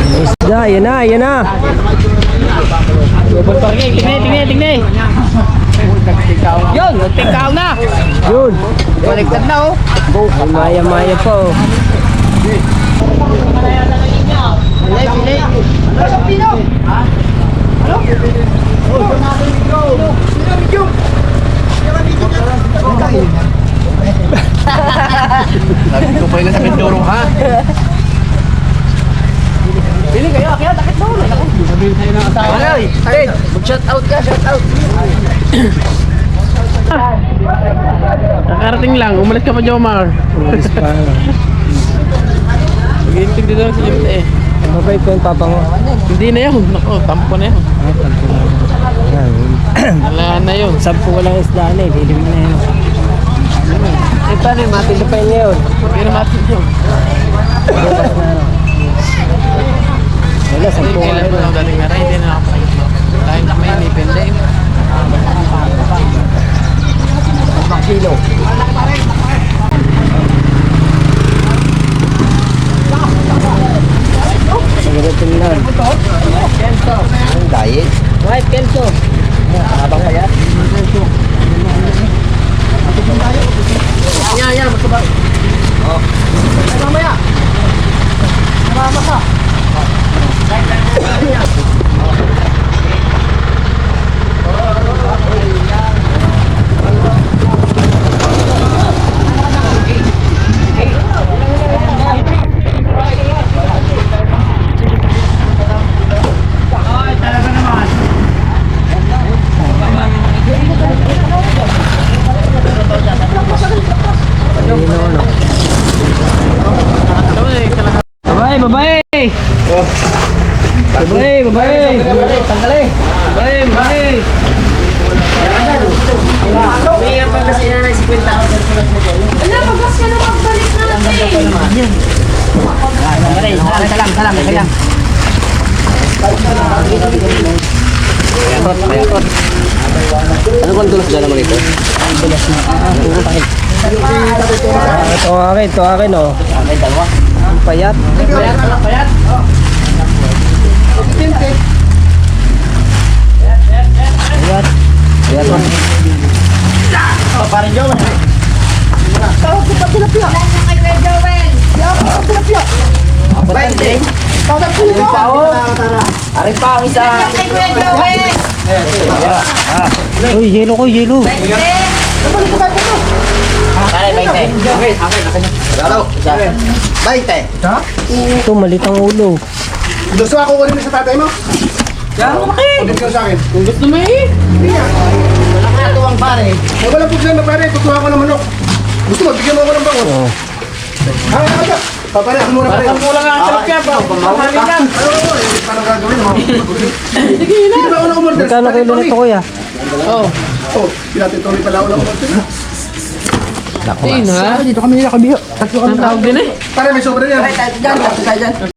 Isda, yan na, yan na. Tingnan. Yun, nagtikaw na. Yun. Baliktad na oh. Ay, maya pa oh. Pili. Sabi ko pa yun sa Mindoro ha. Pili kayo, akyat, akit doon. Sabihin sa'yo ng asawa. Ted, mag-shout out ka, shout out. Nakarating lang, umalis ka pa, Jomar. Umalis pa. Mag-iintig dito lang si Jimte eh. Mabait ko yung papa mo. Hindi na yun, nako, tampo na yun. Yan. Wala na yun. Sampu walang isda na eh. Dilim na yun. Eh, paano yung matindi pa yun ngayon? Pero matin yun. Bukas na ano. Wala, sampu Kailan ngayon. mo lang dating na rin, hindi na ako kayo. Dahil na may nipende. 5 kilo. Magagating lang. Ang diet. White kelso. Habang pa yan. Yan, magkaba. Oh. Mamaya. Maramasa. Babae, babae! Babae, babae! Tanggalin. Babae! May ang pagkasina na 50,000 sulat mo dyan. Ala, magas ka na magbalik natin. Salam. Ano kung tulos dyan naman ito? Ito akin oh. May dalawa. Ang payat. Payat. Payat. Payat oh. Parin Joe. Tawag ko pa tilapia. Wala na kay Kuya Joel. Tilapia. Tawag ko na. Ari pa ang isa. Wala kay Kuya Joel. Uy, yelo ko, yelo. Ay, 20. Okay. Dalaw. 20. Ito, malit ang ulo. Gusto ako kunin sa tatay mo? Kunin ka sa akin. Kung gusto mo eh. Wala ka na tuwang pare. Eh, walang problema pare, tutuwa ko ng manok. Gusto mo, bigyan mo ako ng bangon. Oh. Kaya. Papare, ako muna pare. Ang kulang ang sarap yan, bro. Pamahalin lang. Paano gagawin mo? Sige na. Hindi ba ako na-umorder? Magkano kilo nito kuya? Oo. Oh, pinatay Tony pala ako na-umorder. Dito kami nakabiyo. Ang tawag din eh. Pare, may sobra yan.